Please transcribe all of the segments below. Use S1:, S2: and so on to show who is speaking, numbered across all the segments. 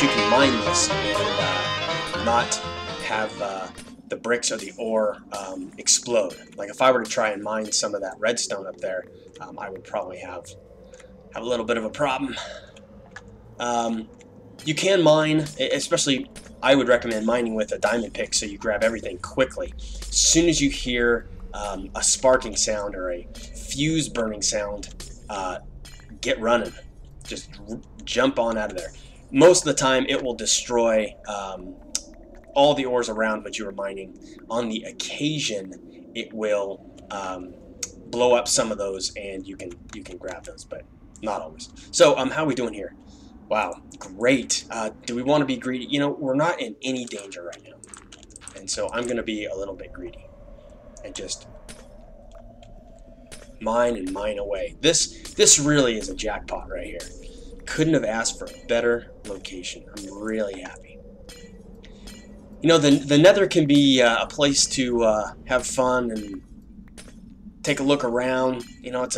S1: that you can mine this and not have the bricks or the ore explode. Like if I were to try and mine some of that redstone up there, I would probably have a little bit of a problem. You can mine, especially I would recommend mining with a diamond pick so you grab everything quickly. As soon as you hear a sparking sound or a fuse burning sound, get running. Just jump on out of there. Most of the time it will destroy all the ores around what you were mining. On the occasion it will blow up some of those and you can grab those, but not always. So how are we doing here? Wow, great. Do we want to be greedy? You know, we're not in any danger right now. And so I'm going to be a little bit greedy and just mine and mine away. This really is a jackpot right here. Couldn't have asked for a better location. I'm really happy. You know, the Nether can be a place to have fun and take a look around. You know, it's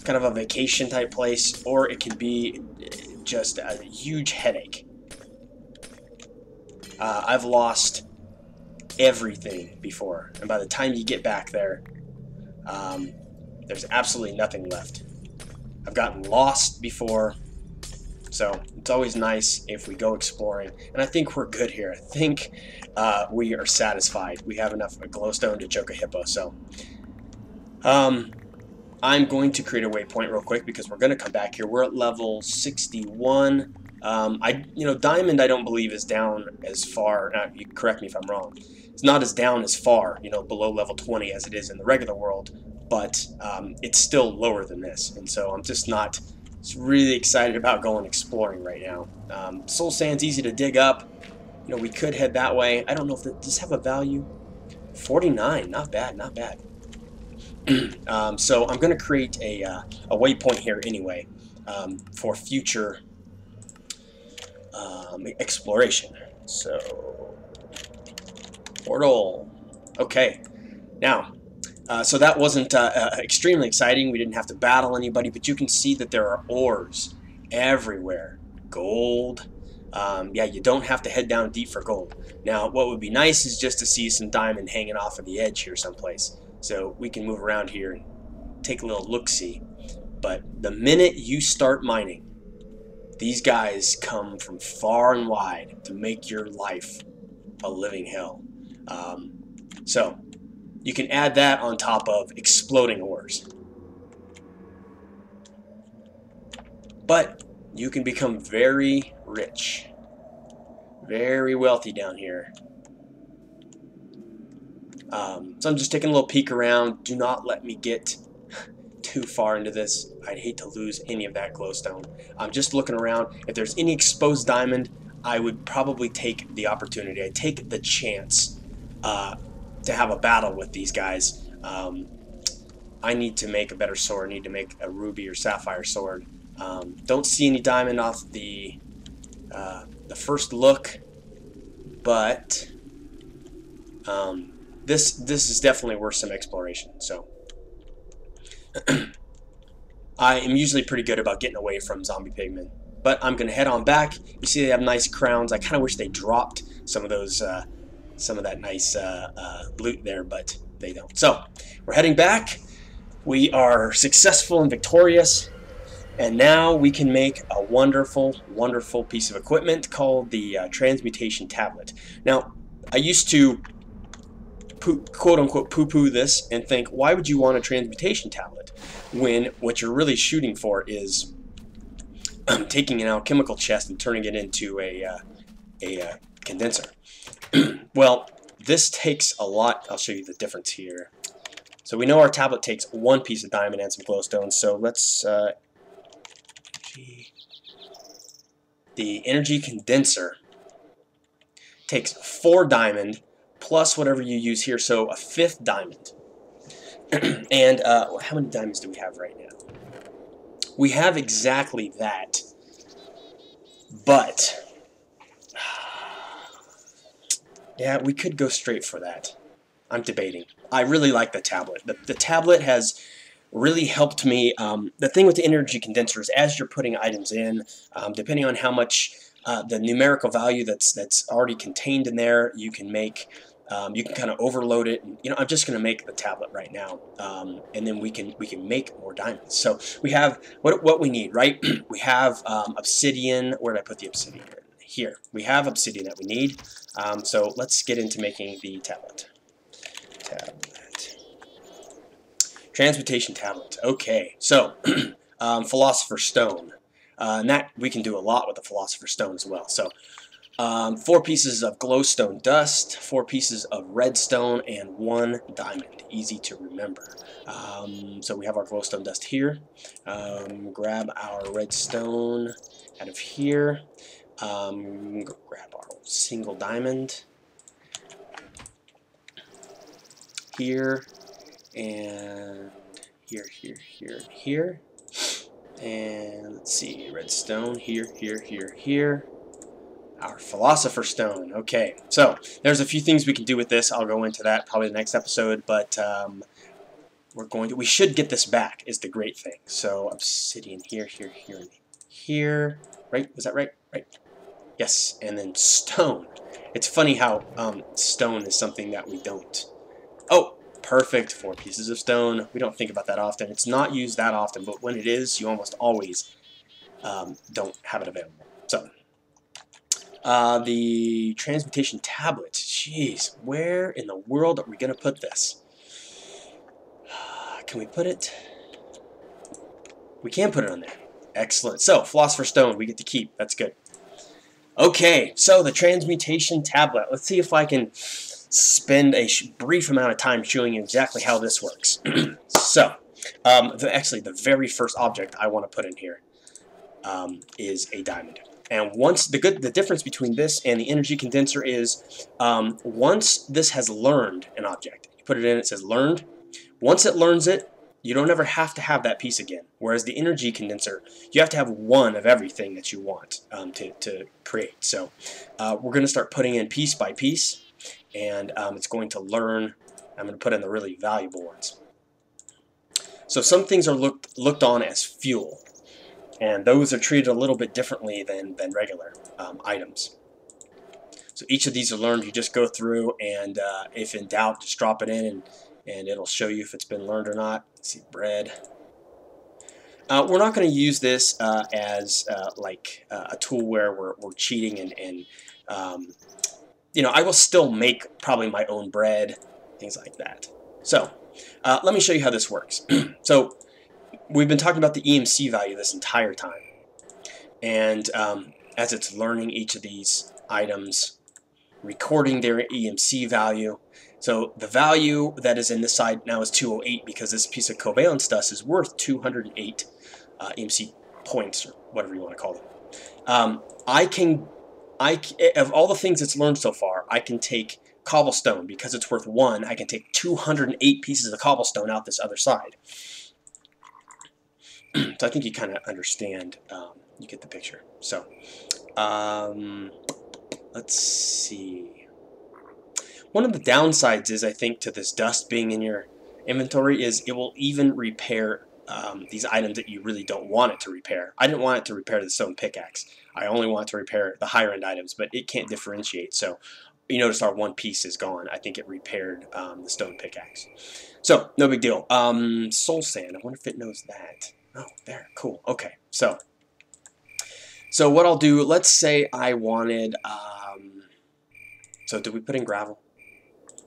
S1: kind of a vacation type place, or it can be just a huge headache. I've lost everything before, and by the time you get back there, there's absolutely nothing left. I've gotten lost before, so it's always nice if we go exploring, and I think we're good here. I think we are satisfied. We have enough glowstone to choke a hippo, so I'm going to create a waypoint real quick because we're going to come back here. We're at level 61. You know, diamond I don't believe is down as far. You correct me if I'm wrong. It's not as down as far, you know, below level 20 as it is in the regular world, but it's still lower than this, and so I'm just not really excited about going exploring right now. Soul sand's easy to dig up. You know, we could head that way. I don't know if does this have a value. 49, not bad, not bad. So I'm going to create a waypoint here anyway for future exploration. So portal. Okay. Now, so that wasn't extremely exciting. We didn't have to battle anybody, but you can see that there are ores everywhere. Gold. Yeah, you don't have to head down deep for gold. Now, what would be nice is just to see some diamond hanging off of the edge here someplace. So we can move around here and take a little look-see. But the minute you start mining, these guys come from far and wide to make your life a living hell. So you can add that on top of exploding ores. But you can become very rich, very wealthy down here. So I'm just taking a little peek around. Do not let me get too far into this. I'd hate to lose any of that glowstone. I'm just looking around. If there's any exposed diamond, I would probably take the opportunity. I'd take the chance to have a battle with these guys. I need to make a better sword. I need to make a ruby or sapphire sword. Don't see any diamond off the first look, but this is definitely worth some exploration. So I am usually pretty good about getting away from zombie pigmen, but I'm gonna head on back. You see they have nice crowns. I kind of wish they dropped some of those some of that nice loot there, but they don't. So we're heading back. We are successful and victorious, and now we can make a wonderful, wonderful piece of equipment called the transmutation tablet. Now, I used to quote-unquote poo-poo this and think, why would you want a transmutation tablet when what you're really shooting for is taking an alchemical chest and turning it into a condenser? Well, this takes a lot. I'll show you the difference here. So we know our tablet takes one piece of diamond and some glowstone, so let's the energy condenser takes 4 diamond plus whatever you use here, so a 5th diamond. And how many diamonds do we have right now? We have exactly that, but yeah, we could go straight for that. I'm debating. I really like the tablet. The tablet has really helped me. The thing with the energy condenser is as you're putting items in, depending on how much the numerical value that's already contained in there, you can make. You can kind of overload it. And, I'm just going to make the tablet right now, and then we can make more diamonds. So we have what we need, right? We have obsidian. Where did I put the obsidian? Here. We have obsidian that we need. So let's get into making the tablet. Transmutation tablet. Okay. So Philosopher's Stone, and that we can do a lot with the Philosopher's Stone as well. So. 4 pieces of glowstone dust, 4 pieces of redstone, and 1 diamond. Easy to remember. So we have our glowstone dust here. Grab our redstone out of here. Grab our single diamond here, and here. And let's see, redstone here. Our Philosopher's Stone. Okay, so there's a few things we can do with this. I'll go into that probably the next episode, but we should get this back is the great thing. So obsidian here, and here. Right? Was that right? Right. Yes, and then stone. It's funny how stone is something that we don't. Oh, perfect. 4 pieces of stone. We don't think about that often. It's not used that often, but when it is, you almost always don't have it available. So. The transmutation tablet. Jeez, where in the world are we going to put this? Can we put it? We can put it on there. Excellent. So, Philosopher's Stone, we get to keep. That's good. Okay, so the transmutation tablet. Let's see if I can spend a brief amount of time showing you exactly how this works. So, actually, the very first object I want to put in here is a diamond. And once the difference between this and the energy condenser is once this has learned an object, you put it in, it says learned. Once it learns it, you don't ever have to have that piece again. Whereas the energy condenser, you have to have one of everything that you want to create. So we're going to start putting in piece by piece, and it's going to learn. I'm going to put in the really valuable ones. So some things are looked on as fuel. And those are treated a little bit differently than regular items. So each of these are learned. You just go through, and if in doubt, just drop it in, and it'll show you if it's been learned or not. Let's see, bread. We're not going to use this as like a tool where we're cheating, and I will still make probably my own bread, things like that. So let me show you how this works. So. We've been talking about the EMC value this entire time, and as it's learning each of these items, recording their EMC value. So the value that is in this side now is 208 because this piece of covalence dust is worth 208 EMC points, or whatever you want to call them. Of all the things it's learned so far, I can take cobblestone because it's worth 1. I can take 208 pieces of cobblestone out this other side. So I think you kind of understand, you get the picture. So, let's see. One of the downsides is, I think, to this dust being in your inventory is it will even repair these items that you really don't want it to repair. I didn't want it to repair the stone pickaxe. I only want it to repair the higher end items, but it can't differentiate. So you notice our one piece is gone. I think it repaired the stone pickaxe. So, no big deal. Soul sand, I wonder if it knows that. Oh, there, cool, okay. So what I'll do, let's say I wanted, so did we put in gravel?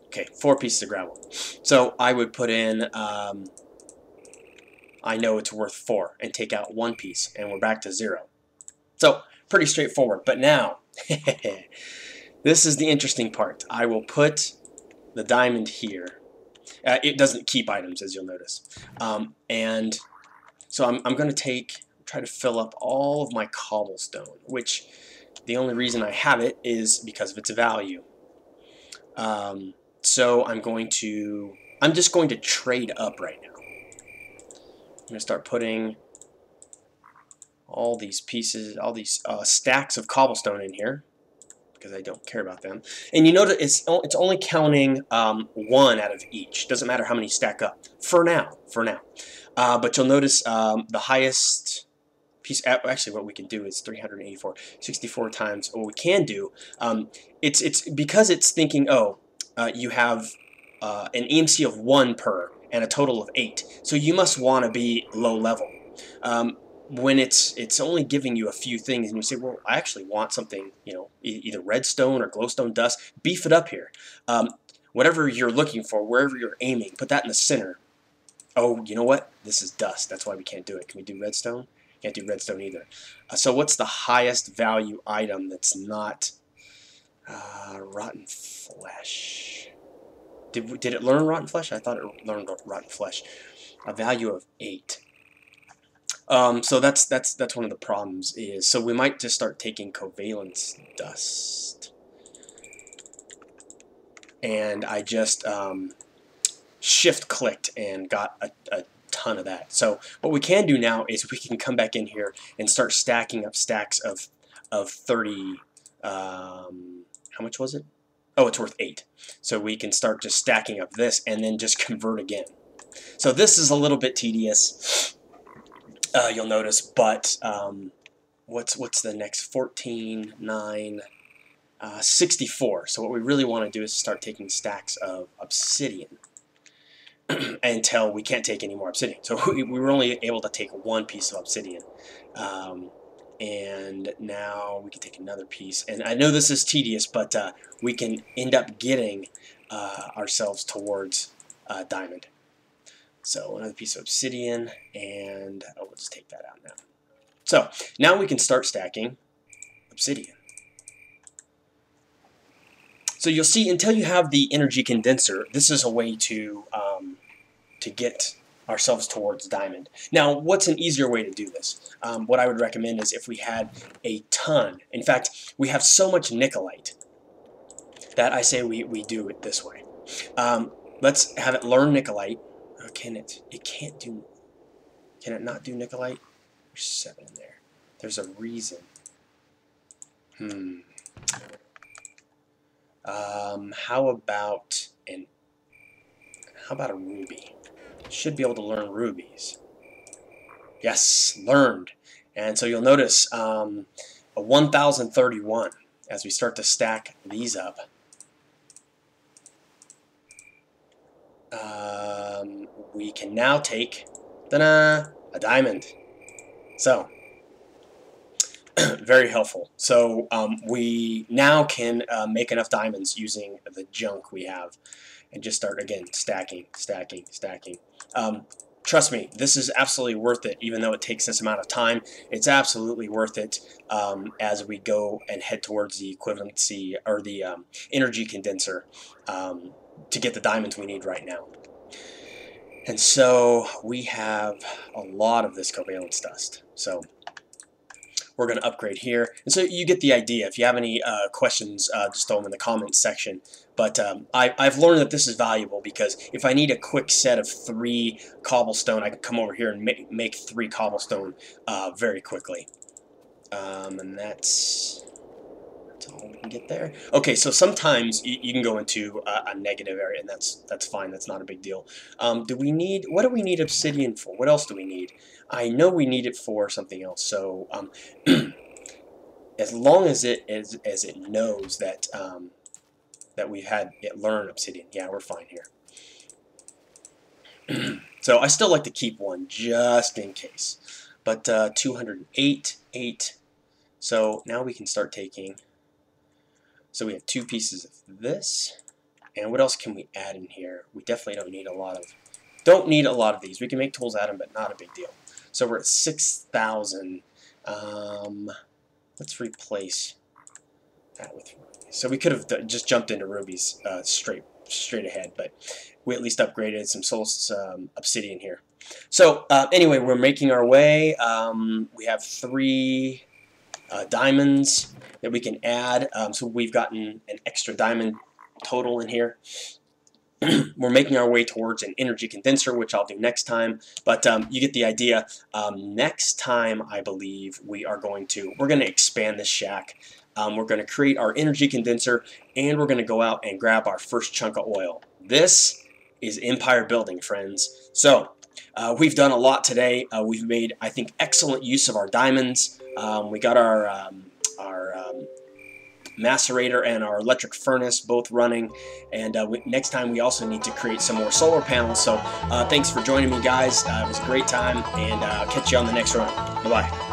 S1: Okay, 4 pieces of gravel. So I would put in, I know it's worth 4, and take out 1 piece, and we're back to 0. So, pretty straightforward, but now, this is the interesting part. I will put the diamond here. It doesn't keep items, as you'll notice. And so I'm going to try to fill up all of my cobblestone, which the only reason I have it is because of its value. So I'm just going to trade up right now. I'm going to start putting all these pieces, all these stacks of cobblestone in here, because I don't care about them. And you notice it's only counting 1 out of each. Doesn't matter how many stack up. For now. But you'll notice the highest piece. Actually, what we can do is 384, 64 times. What we can do, it's because it's thinking, oh, you have an EMC of 1 per and a total of 8. So you must want to be low level. When it's only giving you a few things, and you say, well, I actually want something, you know, either redstone or glowstone dust. Beef it up here. Whatever you're looking for, wherever you're aiming, put that in the center. Oh, you know what? This is dust. That's why we can't do it. Can we do redstone? Can't do redstone either. So what's the highest value item that's not rotten flesh? Did it learn rotten flesh? I thought it learned rotten flesh. A value of 8. So that's one of the problems is, so we might just start taking covalence dust. And I just shift clicked and got a ton of that. So what we can do now is we can come back in here and start stacking up stacks of 30, how much was it? Oh, it's worth 8. So we can start just stacking up this and then just convert again. So this is a little bit tedious, you'll notice, but what's the next? 14, 9, 64. So what we really want to do is start taking stacks of obsidian until we can't take any more obsidian. So we were only able to take 1 piece of obsidian. And now we can take another piece. And I know this is tedious, but we can end up getting ourselves towards diamond. So another piece of obsidian, and we'll just take that out now. So now we can start stacking obsidian. So you'll see, until you have the energy condenser, this is a way to get ourselves towards diamond. Now, what's an easier way to do this? What I would recommend is if we had a ton. In fact, we have so much nickelite that I say we do it this way. Let's have it learn nickelite. Can it? It can't do. Can it not do nickelite? There's 7 in there. There's a reason. How about a ruby? Should be able to learn rubies. Yes, learned. And so you'll notice a 1031 as we start to stack these up. We can now take a diamond. So very helpful. So we now can make enough diamonds using the junk we have, and just start again stacking. Trust me, this is absolutely worth it. Even though it takes this amount of time, it's absolutely worth it as we go and head towards the equivalency or the energy condenser to get the diamonds we need right now. And so we have a lot of this covalence dust. So we're going to upgrade here. And so you get the idea. If you have any questions, just throw them in the comments section. But I've learned that this is valuable because if I need a quick set of 3 cobblestone, I can come over here and make 3 cobblestone very quickly. And that's all we can get there. Okay, so sometimes you can go into a negative area, and that's fine. That's not a big deal. What do we need obsidian for? What else do we need? I know we need it for something else. So as long as it knows that that we've had it learn obsidian, yeah, we're fine here. So I still like to keep 1 just in case. But 208, 8. So now we can start taking. So we have 2 pieces of this, and what else can we add in here? We definitely don't need a lot of these. We can make tools out of them, but not a big deal. So we're at 6,000. Let's replace that with rubies. So we could have just jumped into rubies straight ahead, but we at least upgraded some obsidian here. So anyway, we're making our way. We have 3 diamonds that we can add. So we've gotten an extra diamond total in here. We're making our way towards an energy condenser, which I'll do next time. But you get the idea. Next time, I believe we're going to expand this shack. We're going to create our energy condenser, and we're going to go out and grab our first chunk of oil. This is empire building, friends. So We've done a lot today. We've made, I think, excellent use of our diamonds. We got our macerator and our electric furnace both running, and next time we also need to create some more solar panels. So thanks for joining me, guys. It was a great time, and I'll catch you on the next run. Bye-bye.